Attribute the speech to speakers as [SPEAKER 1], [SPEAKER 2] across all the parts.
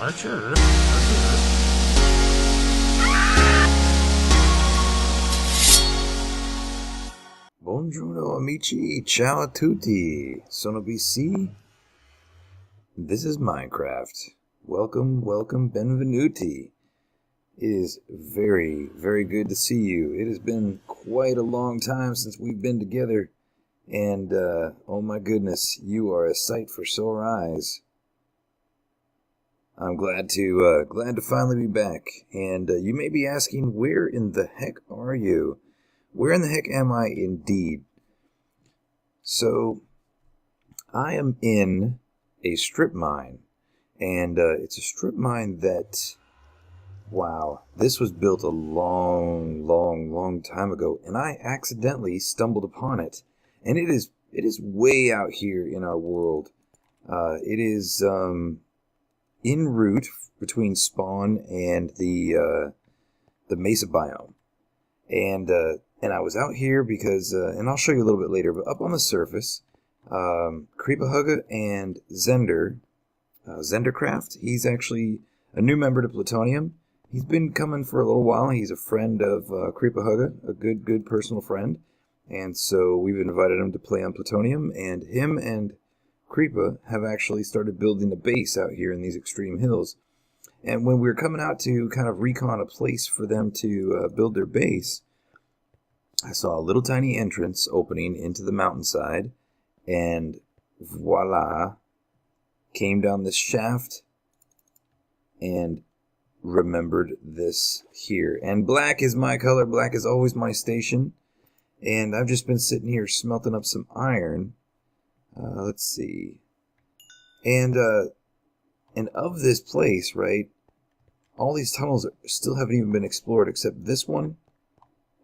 [SPEAKER 1] Archer. Let's do this.
[SPEAKER 2] Buongiorno amici, ciao a tutti, sono BC. This is Minecraft. Welcome, benvenuti. It is very, very good to see you. It has been quite a long time since we've been together, and oh my goodness, you are a sight for sore eyes. I'm glad to finally be back, and you may be asking, where in the heck are you? Where in the heck am I indeed? So, I am in a strip mine, and it's a strip mine that, wow, this was built a long time ago, and I accidentally stumbled upon it, and it is way out here in our world. It is en route between spawn and the mesa biome, and I was out here because, and I'll show you a little bit later, but up on the surface, Creepahugga and Zendercraft, he's actually a new member to Plutonium. He's been coming for a little while. He's a friend of Creepahugga, a good personal friend, and so we've invited him to play on Plutonium, and him and Creepa have actually started building a base out here in these extreme hills. And when we were coming out to kind of recon a place for them to build their base, I saw a little tiny entrance opening into the mountainside, and voila, came down this shaft and remembered this here. And black is my color, black is always my station, and I've just been sitting here smelting up some iron. Let's see. And of this place, right, all these tunnels still haven't even been explored except this one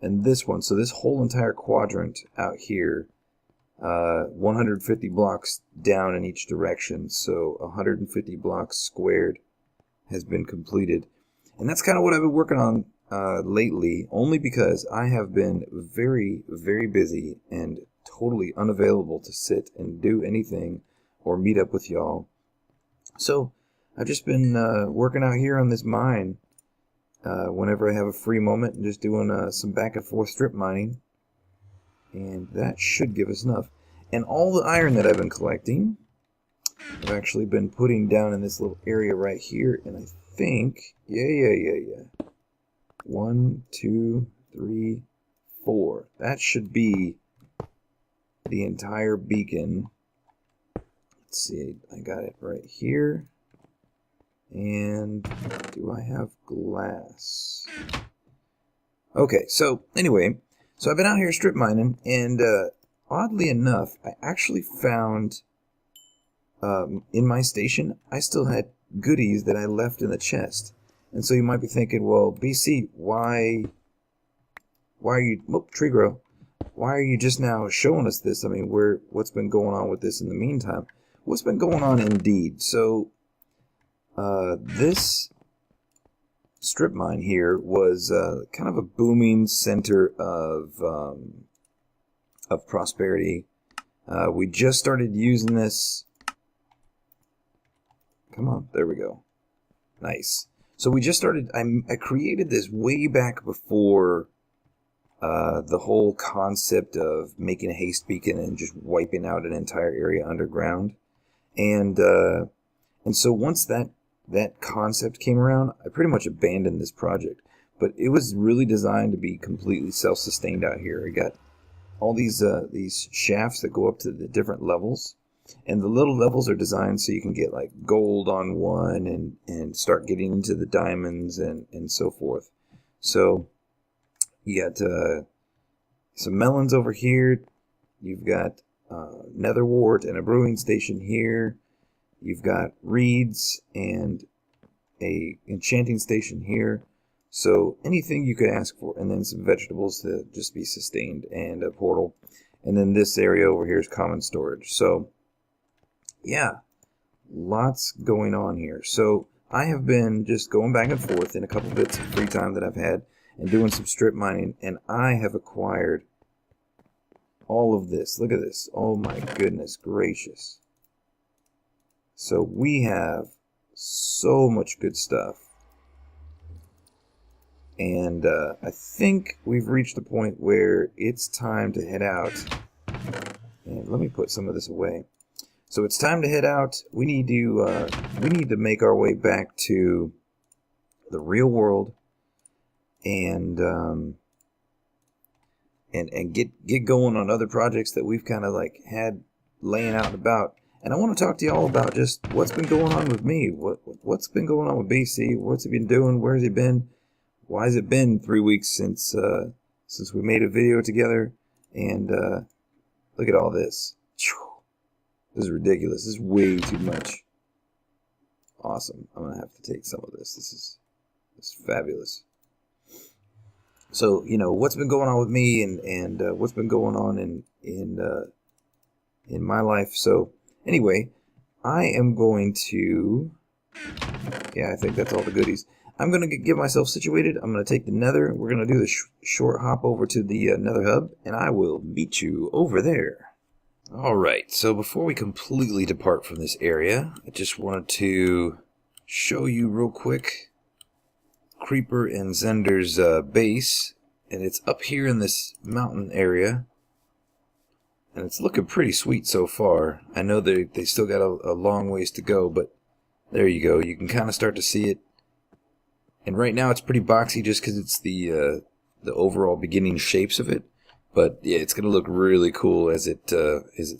[SPEAKER 2] and this one. So this whole entire quadrant out here, 150 blocks down in each direction, so 150 blocks squared has been completed. And that's kind of what I've been working on lately, only because I have been very, very busy and totally unavailable to sit and do anything or meet up with y'all. So I've just been working out here on this mine whenever I have a free moment, and just doing some back and forth strip mining, and that should give us enough. And all the iron that I've been collecting, I've actually been putting down in this little area right here, and I think, yeah, 1, 2, 3, 4, that should be the entire beacon. Let's see, I got it right here. And do I have glass? Okay, so anyway, so I've been out here strip mining, and oddly enough, I actually found in my station, I still had goodies that I left in the chest. And so you might be thinking, well, BC, why are you, tree grow, why are you just now showing us this? I mean, what's been going on with this in the meantime? What's been going on indeed? So this strip mine here was kind of a booming center of prosperity. We just started using this. Come on, there we go. Nice. So we just started. I created this way back before the whole concept of making a haste beacon and just wiping out an entire area underground, and so once that concept came around, I pretty much abandoned this project. But it was really designed to be completely self-sustained out here. I got all these shafts that go up to the different levels, and the little levels are designed so you can get like gold on one and start getting into the diamonds and so forth. So you got some melons over here. You've got nether wart and a brewing station here. You've got reeds and a enchanting station here. So anything you could ask for, and then some vegetables to just be sustained, and a portal. And then this area over here is common storage. So yeah, lots going on here. So I have been just going back and forth in a couple bits of free time that I've had and doing some strip mining, and I have acquired all of this. Look at this. Oh my goodness gracious. So we have So much good stuff. And I think we've reached the point where it's time to head out. And let me put some of this away. So it's time to head out. We need to make our way back to the real world and get going on other projects that we've kind of like had laying out and about. And I want to talk to y'all about just what's been going on with me. What's been going on with BC? What's he been doing? Where's he been? Why has it been 3 weeks since we made a video together? And look at all this. This is ridiculous. This is way too much. Awesome. I'm gonna have to take some of this. This is fabulous. So, you know, what's been going on with me and what's been going on in my life. So anyway, I am going to, yeah, I think that's all the goodies. I'm going to get myself situated. I'm going to take the Nether. We're going to do the short hop over to the Nether Hub, and I will meet you over there. Alright, so before we completely depart from this area, I just wanted to show you real quick Creeper and Zender's base, and it's up here in this mountain area, and it's looking pretty sweet so far. I know they still got a long ways to go, but there you go. You can kind of start to see it. And right now it's pretty boxy just because it's the overall beginning shapes of it. But yeah, it's going to look really cool as it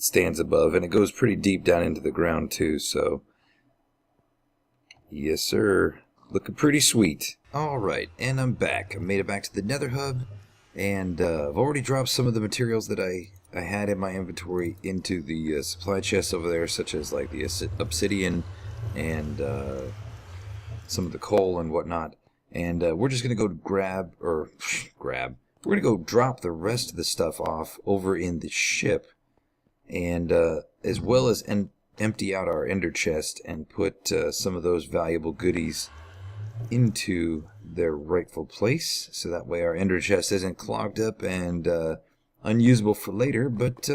[SPEAKER 2] stands above, and it goes pretty deep down into the ground too. So yes, sir, looking pretty sweet. All right, and I'm back. I made it back to the Nether Hub, and I've already dropped some of the materials that I had in my inventory into the supply chest over there, such as like the obsidian and some of the coal and whatnot. And we're just going to go grab. We're going to go drop the rest of the stuff off over in the ship, and as well as empty out our ender chest and put some of those valuable goodies into their rightful place, so that way our ender chest isn't clogged up and unusable for later. But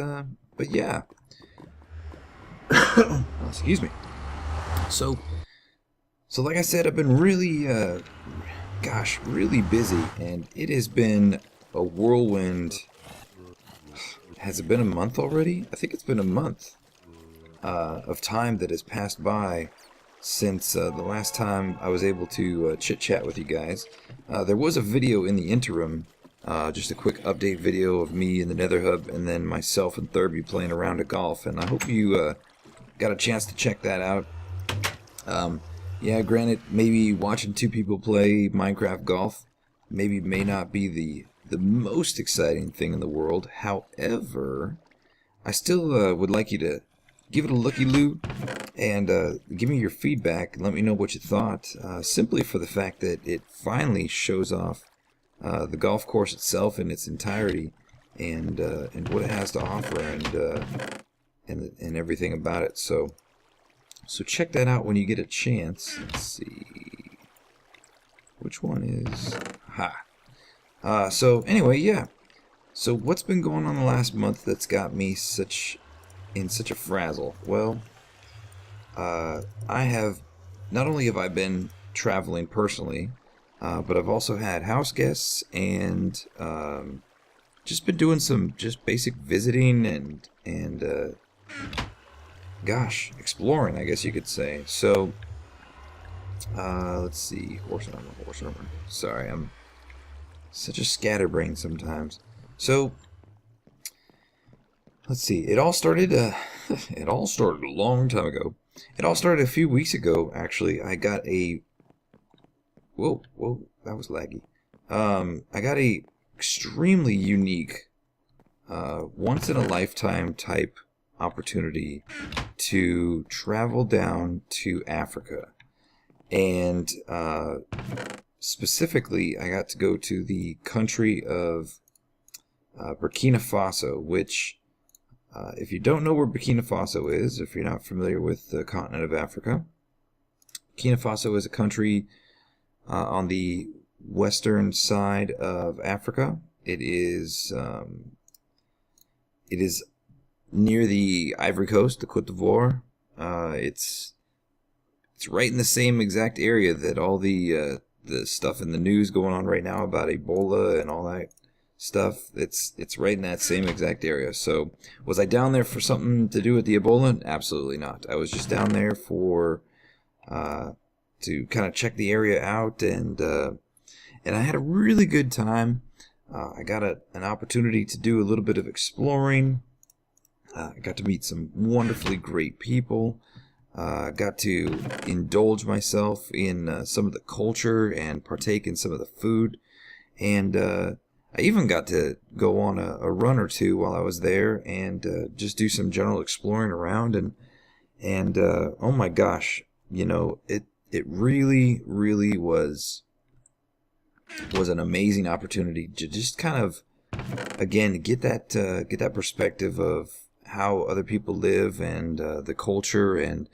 [SPEAKER 2] yeah. Excuse me. So like I said, I've been really really busy, and it has been a whirlwind. Has it been a month already? I think it's been a month of time that has passed by since the last time I was able to chit-chat with you guys. There was a video in the interim, just a quick update video of me in the Nether Hub, and then myself and Thurby playing around at golf, and I hope you got a chance to check that out. Yeah, granted, maybe watching two people play Minecraft golf maybe may not be the most exciting thing in the world. However, I still would like you to give it a looky-loo and give me your feedback and let me know what you thought, simply for the fact that it finally shows off the golf course itself in its entirety, and what it has to offer, and everything about it. So check that out when you get a chance. Let's see. Which one is... so anyway, yeah. So what's been going on the last month that's got me in such a frazzle? Well, I have... Not only have I been traveling personally, but I've also had house guests, and just been doing some just basic visiting and gosh, exploring, I guess you could say. So, let's see. Horse armor. Sorry, I'm such a scatterbrain sometimes. So, let's see. It all started a long time ago. It all started a few weeks ago, actually. I got a... Whoa, that was laggy. I got a extremely unique, once-in-a-lifetime type opportunity to travel down to Africa, and specifically I got to go to the country of Burkina Faso, which if you don't know where Burkina Faso is, if you're not familiar with the continent of Africa, Burkina Faso is a country on the western side of Africa. It is near the Ivory Coast, the Côte d'Ivoire. It's it's right in the same exact area that all the stuff in the news going on right now about Ebola and all that stuff. It's right in that same exact area. So was I down there for something to do with the Ebola? Absolutely not. I was just down there for to kind of check the area out, and I had a really good time. I got an opportunity to do a little bit of exploring. I got to meet some wonderfully great people. Got to indulge myself in some of the culture and partake in some of the food. And I even got to go on a run or two while I was there and just do some general exploring around. And oh my gosh, you know, it really, really was an amazing opportunity to just kind of, again, get that perspective of how other people live and the culture. And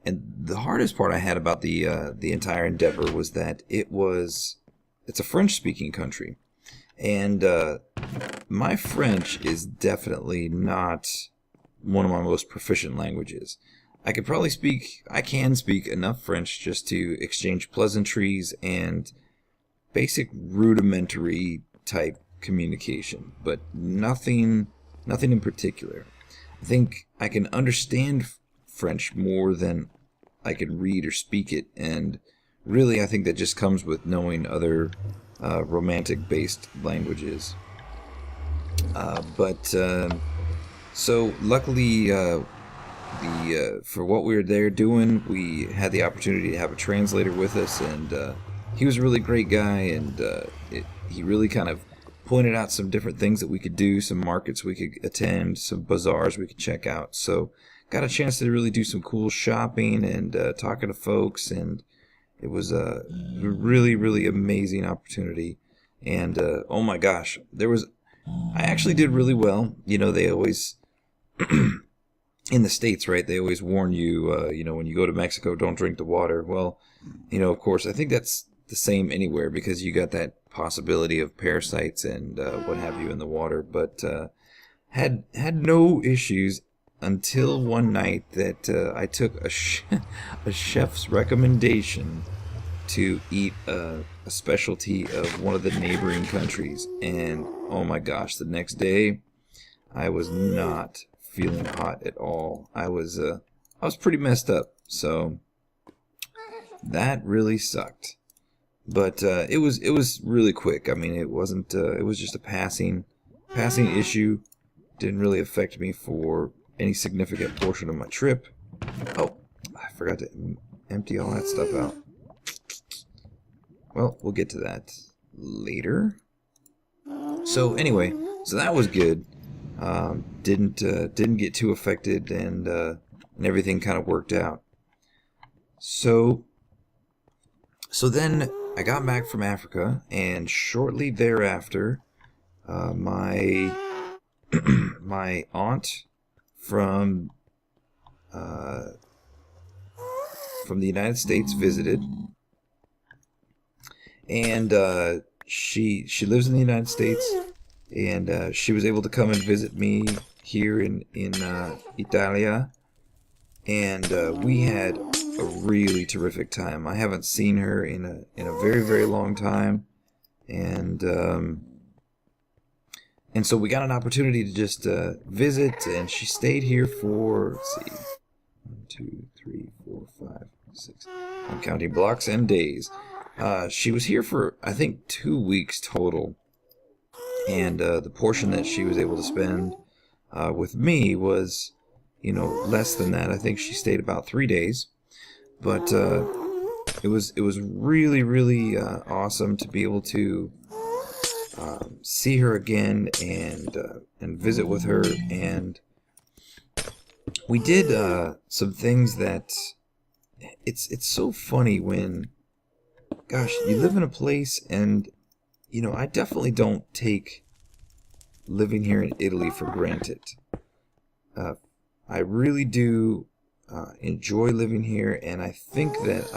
[SPEAKER 2] the hardest part I had about the entire endeavor was that it's a French-speaking country, and my French is definitely not one of my most proficient languages. I can speak enough French just to exchange pleasantries and basic rudimentary type communication, but nothing in particular. I think I can understand French more than I can read or speak it, and really I think that just comes with knowing other romantic-based languages. So luckily, for what we were there doing, we had the opportunity to have a translator with us, and he was a really great guy, and he really kind of pointed out some different things that we could do, some markets we could attend, some bazaars we could check out. So got a chance to really do some cool shopping and talking to folks, and it was a really, really amazing opportunity. And oh my gosh, I actually did really well. You know, they always in the States, right, they always warn you, you know, when you go to Mexico, don't drink the water. Well, you know, of course, I think that's the same anywhere, because you got that possibility of parasites and what have you in the water. But had no issues until one night that I took a chef's recommendation to eat a specialty of one of the neighboring countries, and oh my gosh, the next day I was not feeling hot at all. I was pretty messed up, so that really sucked. But it was really quick. I mean, it wasn't. It was just a passing issue. Didn't really affect me for any significant portion of my trip. Oh, I forgot to empty all that stuff out. Well, we'll get to that later. So anyway, so that was good. Didn't get too affected, and everything kind of worked out. So then I got back from Africa, and shortly thereafter, my my aunt from the United States visited, and she lives in the United States, and she was able to come and visit me here in Italia, and we had a really terrific time. I haven't seen her in a very, very long time, and so we got an opportunity to just visit, and she stayed here for, let's see, 1, 2, 3, 4, 5, 6. I'm counting blocks and days. She was here for, I think, 2 weeks total, and the portion that she was able to spend with me was, you know, less than that. I think she stayed about 3 days. But it was really, really awesome to be able to see her again and visit with her. And we did some things that it's so funny when, gosh, you live in a place, and you know, I definitely don't take living here in Italy for granted. I really do enjoy living here, and I think that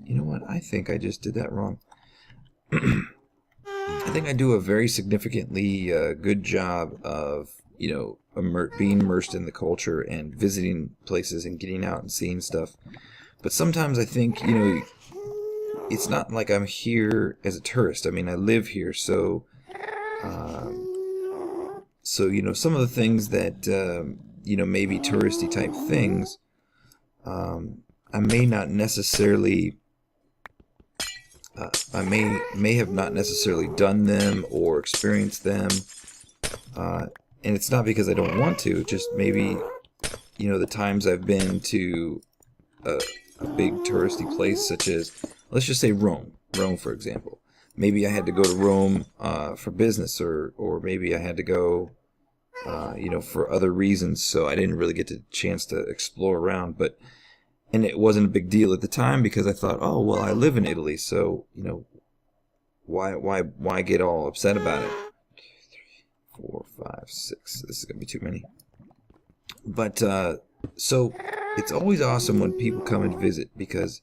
[SPEAKER 2] you know what, I think I just did that wrong. I think I do a very significantly good job of, you know, being immersed in the culture and visiting places and getting out and seeing stuff. But sometimes I think, it's not like I'm here as a tourist. I mean, I live here, so some of the things that maybe touristy type things, I may not necessarily, I may have not necessarily done them or experienced them, and it's not because I don't want to. Just maybe, the times I've been to a big touristy place, such as, let's just say Rome, for example. Maybe I had to go to Rome for business, or maybe I had to go, for other reasons. So I didn't really get the chance to explore around, and it wasn't a big deal at the time because I thought, oh well, I live in Italy, so why get all upset about it? 4, 5, 6. This is gonna be too many. But so it's always awesome when people come and visit, because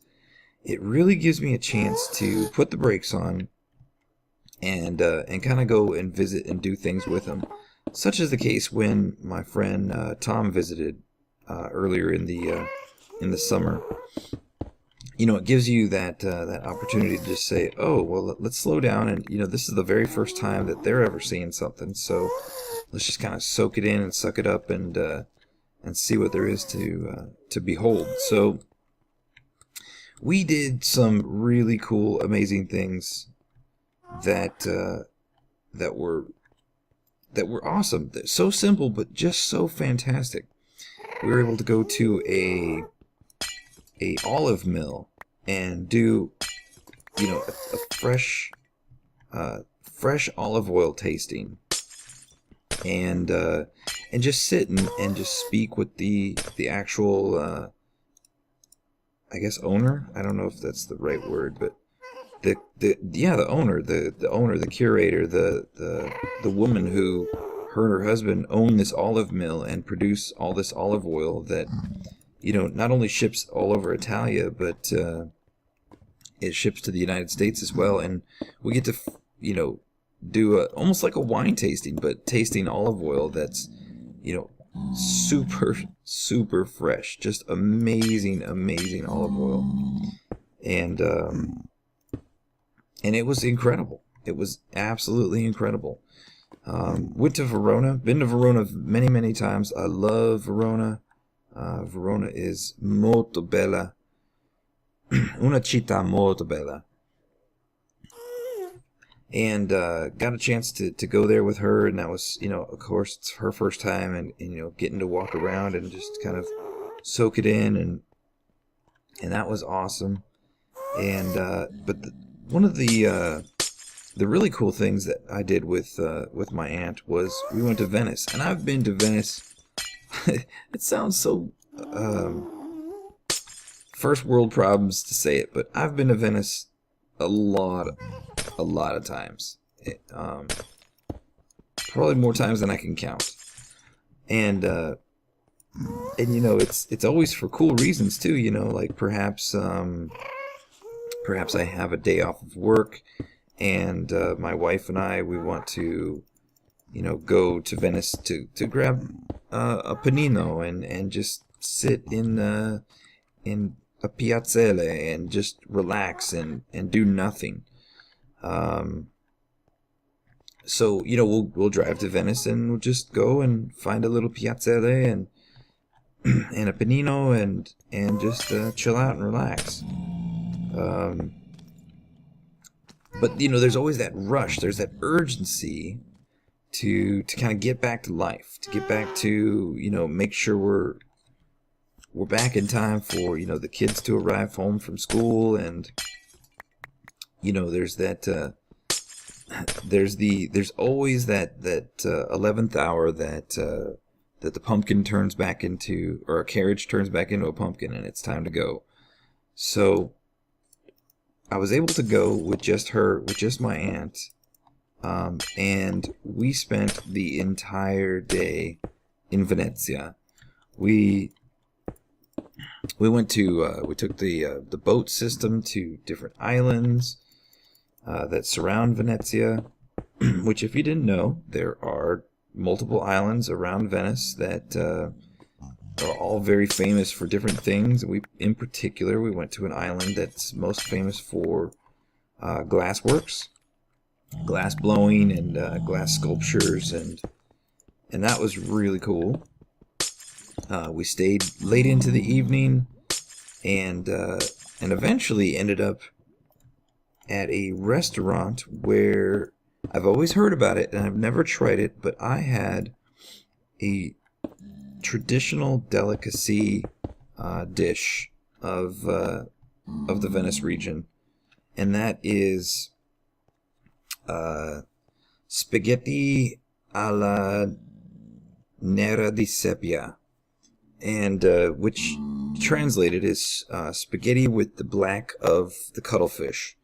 [SPEAKER 2] it really gives me a chance to put the brakes on and kind of go and visit and do things with them, such as the case when my friend Tom visited earlier in the summer. It gives you that opportunity to just say, oh well, let's slow down, and this is the very first time that they're ever seeing something, so let's just kind of soak it in and suck it up and see what there is to behold. So we did some really cool, amazing things that were awesome. They're so simple, but just so fantastic. We were able to go to a olive mill and do a fresh olive oil tasting, and just sit and just speak with the actual I guess owner. I don't know if that's the right word, but the owner, the curator, the woman who, her and her husband own this olive mill and produce all this olive oil that not only ships all over Italia, but it ships to the United States as well. And we get to do almost like a wine tasting, but tasting olive oil that's super fresh, just amazing olive oil. And it was incredible. It was absolutely incredible. Went to Verona. Been to Verona many times. I love Verona. Verona is molto bella. Una città molto bella. And got a chance to go there with her, and that was, of course, it's her first time, and getting to walk around and just kind of soak it in, and that was awesome. And but one of the really cool things that I did with my aunt was we went to Venice, and I've been to Venice. It sounds so first world problems to say it, but I've been to Venice a lot of times. Probably more times than I can count. And it's always for cool reasons too. Like perhaps I have a day off of work, and my wife and we want to go to Venice to grab a panino and just sit in a piazzale and just relax and do nothing. So we'll drive to Venice, and we'll just go and find a little piazzale and a panino and just chill out and relax. But there's always that rush. There's that urgency to kind of get back to life, to get back to make sure we're back in time for the kids to arrive home from school, and there's that there's always that 11th hour that the pumpkin turns back into, or a carriage turns back into a pumpkin, and it's time to go. So I was able to go with just my aunt, and we spent the entire day in Venezia. We went to we took the boat system to different islands that surround Venezia, which, if you didn't know, there are multiple islands around Venice that are all very famous for different things. In particular, we went to an island that's most famous for glass works, glass blowing, and glass sculptures, and that was really cool. We stayed late into the evening, and eventually ended up at a restaurant where I've always heard about it and I've never tried it, but I had a traditional delicacy dish of the Venice region, and that is spaghetti alla nera di seppia, and which translated is spaghetti with the black of the cuttlefish.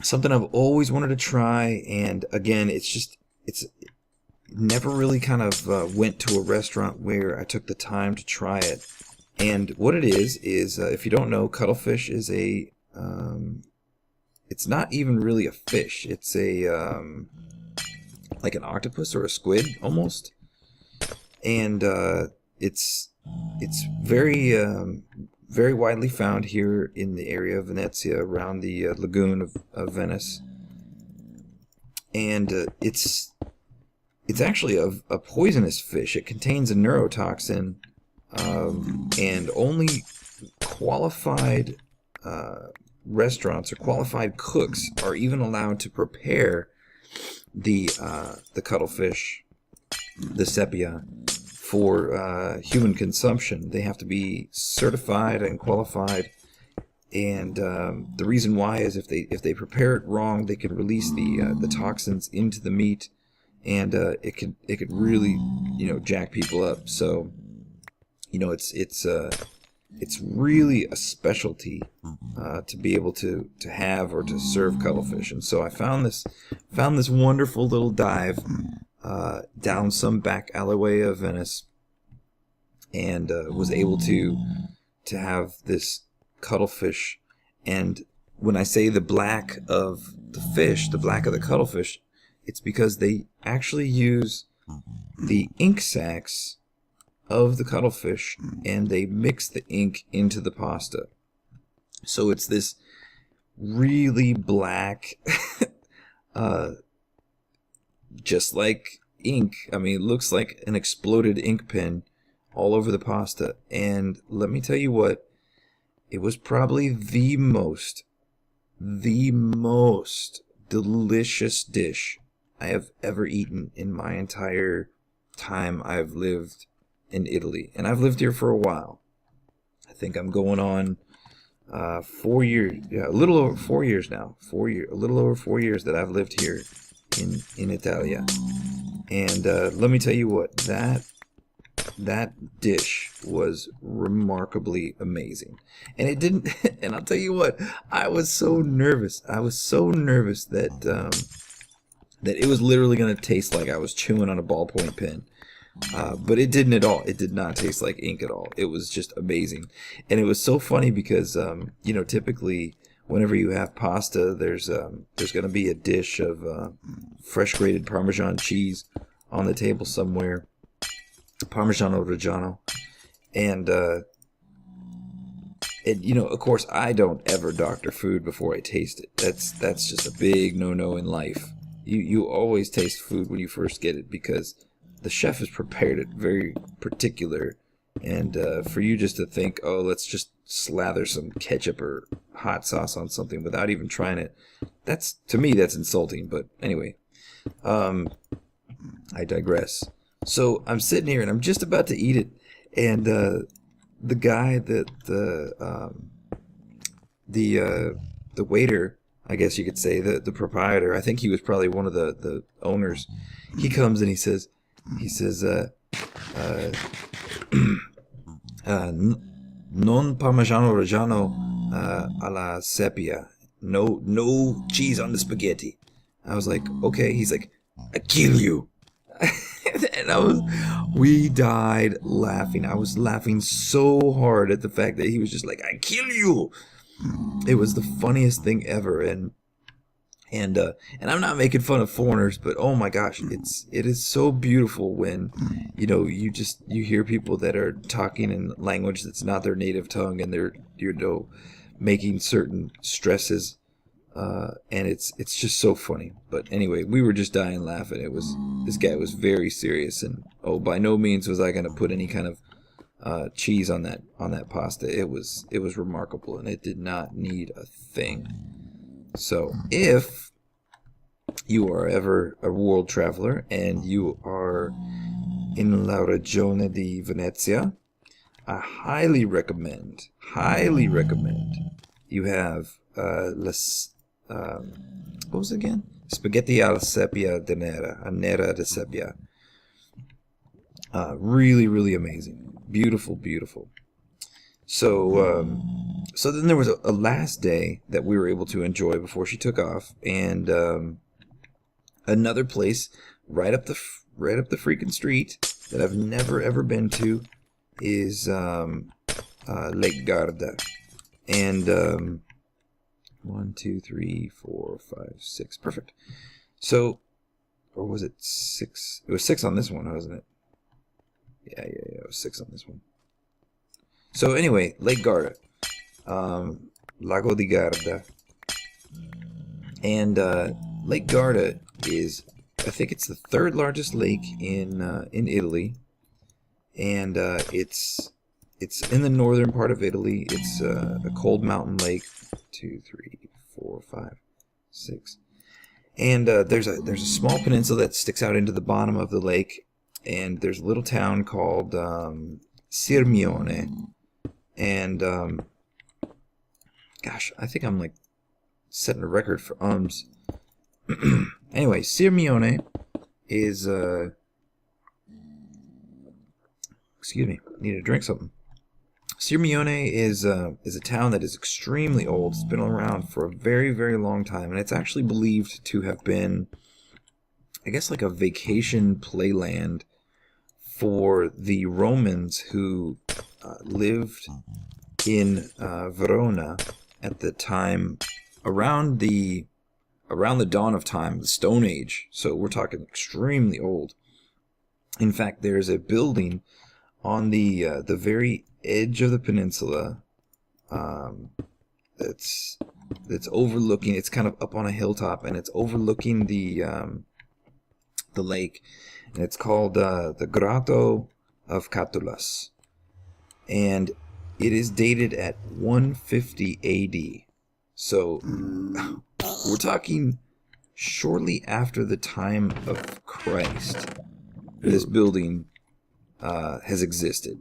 [SPEAKER 2] Something I've always wanted to try, and again, it's never really kind of went to a restaurant where I took the time to try it. And what it is if you don't know, cuttlefish is it's not even really a fish. It's a like an octopus or a squid almost, and it's very widely found here in the area of Venezia, around the lagoon of Venice, and it's actually a poisonous fish. It contains a neurotoxin, and only qualified restaurants or qualified cooks are even allowed to prepare the cuttlefish, the seppia, for human consumption. They have to be certified and qualified, and the reason why is if they prepare it wrong, they can release the toxins into the meat, and it could really, jack people up. So it's really a specialty to be able to have or to serve cuttlefish. And so I found this wonderful little dive down some back alleyway of Venice, and was able to have this cuttlefish. And when I say the black of the fish, the black of the cuttlefish, it's because they actually use the ink sacs of the cuttlefish, and they mix the ink into the pasta. So it's this really black, just like ink. I mean, it looks like an exploded ink pen all over the pasta. And let me tell you what, it was probably the most delicious dish I have ever eaten in my entire time I've lived in Italy. And I've lived here for a while. I think I'm going on 4 years, a little over 4 years now. A little over 4 years that I've lived here in Italia. And let me tell you what, that dish was remarkably amazing. And it didn't, and I'll tell you what, I was so nervous. that it was literally going to taste like I was chewing on a ballpoint pen. But it didn't at all. It did not taste like ink at all. It was just amazing. And it was so funny because, typically whenever you have pasta, there's going to be a dish of fresh grated Parmesan cheese on the table somewhere. Parmigiano Reggiano. And of course, I don't ever doctor food before I taste it. That's just a big no-no in life. You always taste food when you first get it, because the chef has prepared it very particular, and for you just to think, oh, let's just slather some ketchup or hot sauce on something without even trying it, to me that's insulting. But anyway, I digress. So I'm sitting here and I'm just about to eat it, and the guy the waiter, I guess you could say, the proprietor, I think he was probably one of the owners, he comes and he says, non Parmigiano Reggiano alla seppia. No cheese on the spaghetti. I was like, okay. He's like, I kill you. And we died laughing. I was laughing so hard at the fact that he was just like, I kill you. It was the funniest thing ever. And And I'm not making fun of foreigners, but oh my gosh, it is so beautiful when, you know, you hear people that are talking in language that's not their native tongue, and they're, you know, making certain stresses, and it's just so funny. But anyway, we were just dying laughing. This guy was very serious, and oh, by no means was I going to put any kind of cheese on that pasta. It was remarkable, and it did not need a thing. So, if you are ever a world traveler and you are in La Regione di Venezia, I highly recommend you have what was it again? Spaghetti alla sepia de nera, a nera de sepia. Really, really amazing, beautiful, beautiful. So then there was a last day that we were able to enjoy before she took off, and another place right up the freaking street that I've never ever been to is Lake Garda, and 1, 2, 3, 4, 5, 6, perfect. So, or was it 6? It was 6 on this one, wasn't it? Yeah, it was 6 on this one. So anyway, Lake Garda, Lago di Garda, and Lake Garda is, I think it's the 3rd largest lake in Italy, and it's in the northern part of Italy. It's a cold mountain lake. 2, 3, 4, 5, 6, and there's a small peninsula that sticks out into the bottom of the lake, and there's a little town called Sirmione. And gosh, I think I'm like setting a record for ums. Anyway, Sirmione is excuse me, I need to drink something. Sirmione is a town that is extremely old. It's been around for a very, very long time, and it's actually believed to have been, I guess, like a vacation playland for the Romans who lived in Verona at the time, around the dawn of time, the Stone Age. So we're talking extremely old. In fact, there's a building on the very edge of the peninsula that's overlooking. It's kind of up on a hilltop, and it's overlooking the lake, and it's called the Grotto of Catullus. And it is dated at 150 AD. So we're talking shortly after the time of Christ. This building has existed.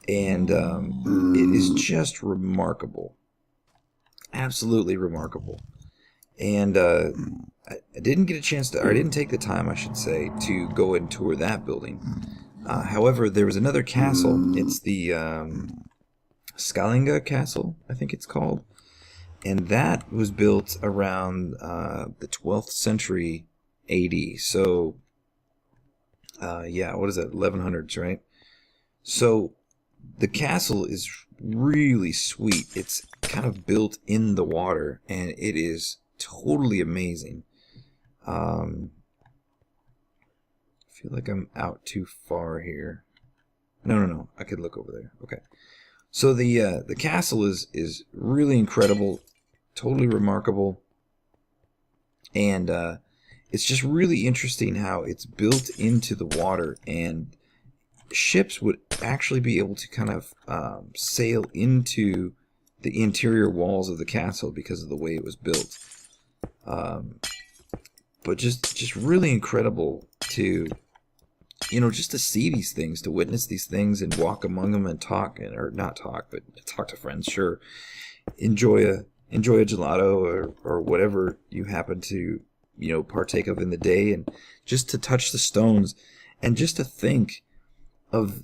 [SPEAKER 2] And it is just remarkable. Absolutely remarkable. And I didn't get a chance to, or I didn't take the time, I should say, to go and tour that building. However, there was another castle. It's the Scalinga Castle, I think it's called. And that was built around the 12th century AD. So, yeah, what is that? 1100s, right? So, the castle is really sweet. It's kind of built in the water, and it is totally amazing. I feel like I'm out too far here. No. I could look over there. Okay. So the castle is really incredible, totally remarkable, and it's just really interesting how it's built into the water, and ships would actually be able to kind of sail into the interior walls of the castle because of the way it was built. But just really incredible to, just to see these things, to witness these things and walk among them and talk, or not talk, but talk to friends, sure. Enjoy a gelato or whatever you happen to, partake of in the day, and just to touch the stones and just to think of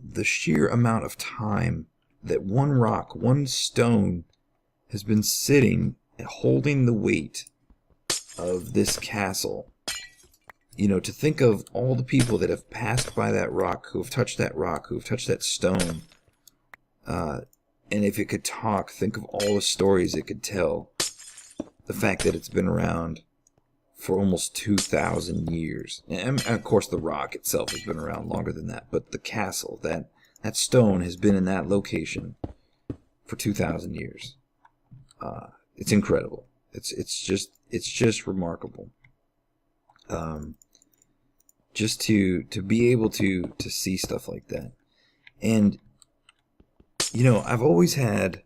[SPEAKER 2] the sheer amount of time that one rock, one stone has been sitting and holding the weight of this castle. To think of all the people that have passed by that rock, who have touched that rock, who have touched that stone. And if it could talk, think of all the stories it could tell. the fact that it's been around for almost 2,000 years. And of course, the rock itself has been around longer than that, but the castle, that stone has been in that location for 2,000 years. It's incredible. It's just remarkable. Just to be able to see stuff like that. And you know, I've always had,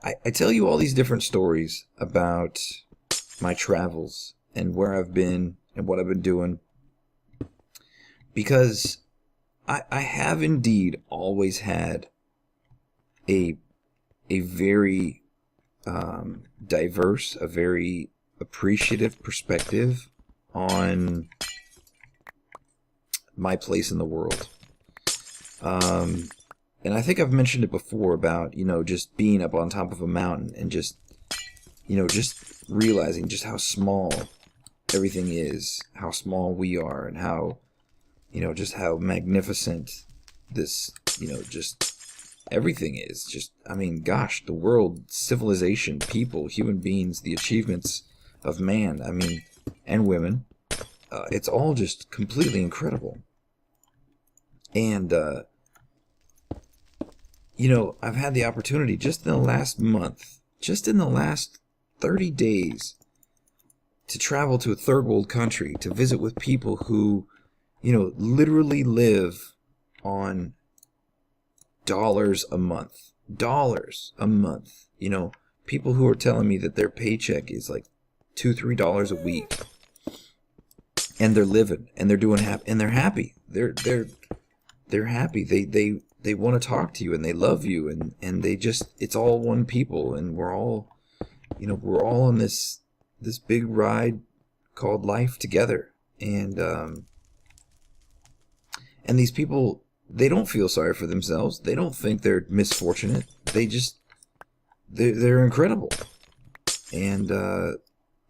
[SPEAKER 2] I tell you all these different stories about my travels and where I've been and what I've been doing, because I have indeed always had a very diverse, a very appreciative perspective on my place in the world. And I think I've mentioned it before about, you know, just being up on top of a mountain and just, you know, just realizing just how small everything is, how small we are, and how, you know, just how magnificent this, you know, just everything is. Just, I mean, gosh, the world, civilization, people, human beings, the achievements of man, I mean, and women, it's all just completely incredible. And, you know, I've had the opportunity just in the last month, just in the last 30 days, to travel to a third world country, to visit with people who, you know, literally live on dollars a month. Dollars a month. You know, people who are telling me that their paycheck is like $2-3 a week. And they're living, and they're doing and they're happy. They're happy. They want to talk to you, and they love you, and they just, it's all one people, and we're all, you know, we're all on this big ride called life together. And these people, they don't feel sorry for themselves. They don't think they're misfortunate. They just, they're incredible. And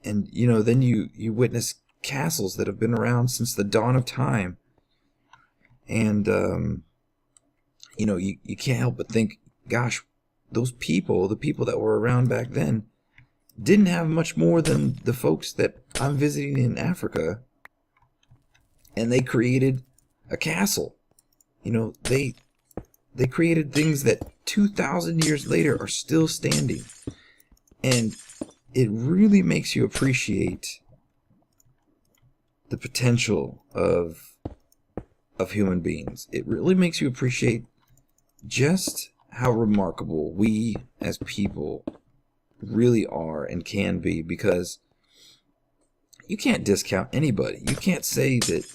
[SPEAKER 2] you know, then you witness castles that have been around since the dawn of time. And you know, you can't help but think, gosh, those people, the people that were around back then, didn't have much more than the folks that I'm visiting in Africa. And they created a castle. You know, they created things that 2,000 years later are still standing. And it really makes you appreciate the potential of human beings. It really makes you appreciate just how remarkable we as people really are and can be, because you can't discount anybody. You can't say that,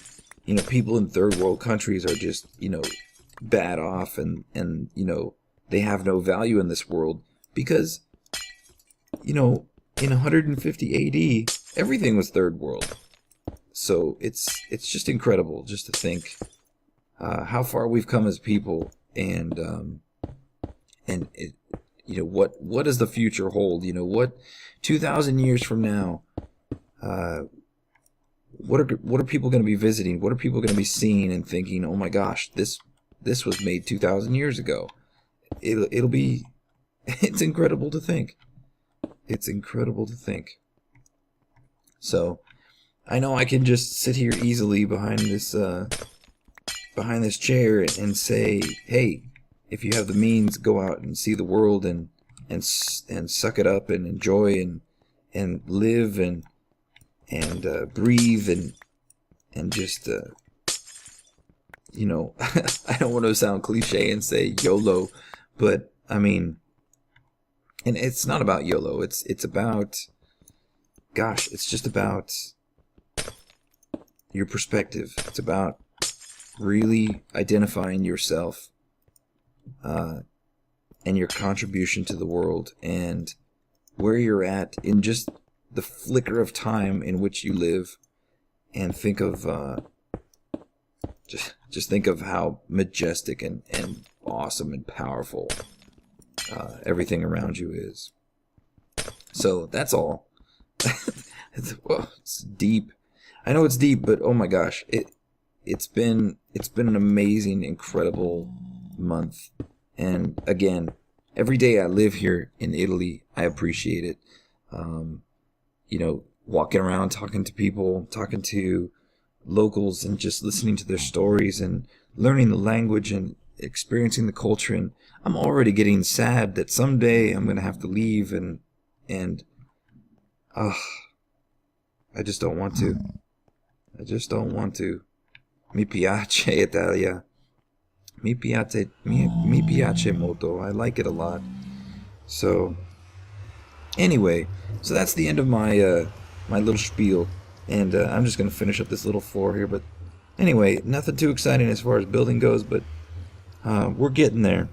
[SPEAKER 2] you know, people in third world countries are just, you know, bad off and you know, they have no value in this world, because, you know, in 150 AD, everything was third world. So it's just incredible just to think how far we've come as people, and it, you know, what does the future hold? You know, what 2,000 years from now, what are people going to be visiting? What are people going to be seeing and thinking, oh my gosh, this was made 2,000 years ago? It'll be, it's incredible to think. It's incredible to think. So I know I can just sit here easily behind this chair and say, hey, if you have the means, go out and see the world and suck it up and enjoy and live and breathe and just you know, I don't want to sound cliche and say YOLO, but I mean, and it's not about YOLO. It's about, gosh, it's just about your perspective. It's about really identifying yourself and your contribution to the world and where you're at in just the flicker of time in which you live, and think of just think of how majestic and awesome and powerful everything around you is. So that's all. It's deep. I know it's deep, but oh my gosh, it's been an amazing, incredible month. And again, every day I live here in Italy, I appreciate it. You know, walking around, talking to people, talking to locals, and just listening to their stories and learning the language and experiencing the culture. And I'm already getting sad that someday I'm gonna have to leave, and I just don't want to. I just don't want to. Mi piace Italia. Mi piace molto. I like it a lot. So anyway, so that's the end of my my little spiel, and I'm just gonna finish up this little floor here. But anyway, nothing too exciting as far as building goes, but we're getting there.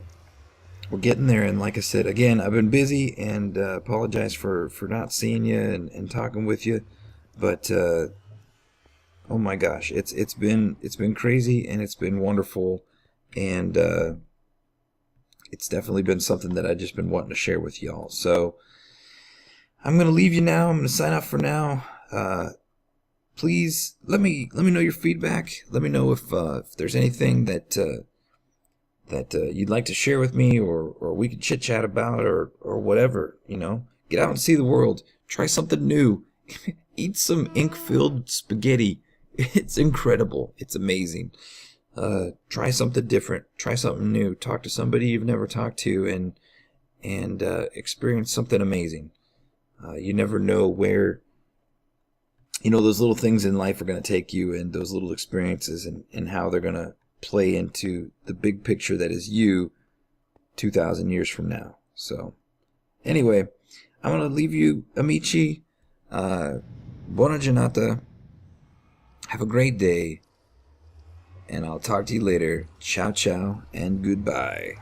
[SPEAKER 2] We're getting there, and like I said, again, I've been busy, and apologize for not seeing you and talking with you, but oh my gosh, it's been crazy, and it's been wonderful, and it's definitely been something that I've just been wanting to share with y'all. So I'm gonna leave you now. I'm gonna sign off for now. Please let me know your feedback. Let me know if there's anything that you'd like to share with me, or we could chit chat about, or whatever. You know, get out and see the world. Try something new. Eat some ink-filled spaghetti. It's incredible. It's amazing. Try something different. Try something new. Talk to somebody you've never talked to, and experience something amazing. You never know where, you know, those little things in life are going to take you, and those little experiences, and how they're going to play into the big picture that is you 2,000 years from now. So anyway, I'm going to leave you, amici. Buona giornata. Have a great day, and I'll talk to you later. Ciao, ciao, and goodbye.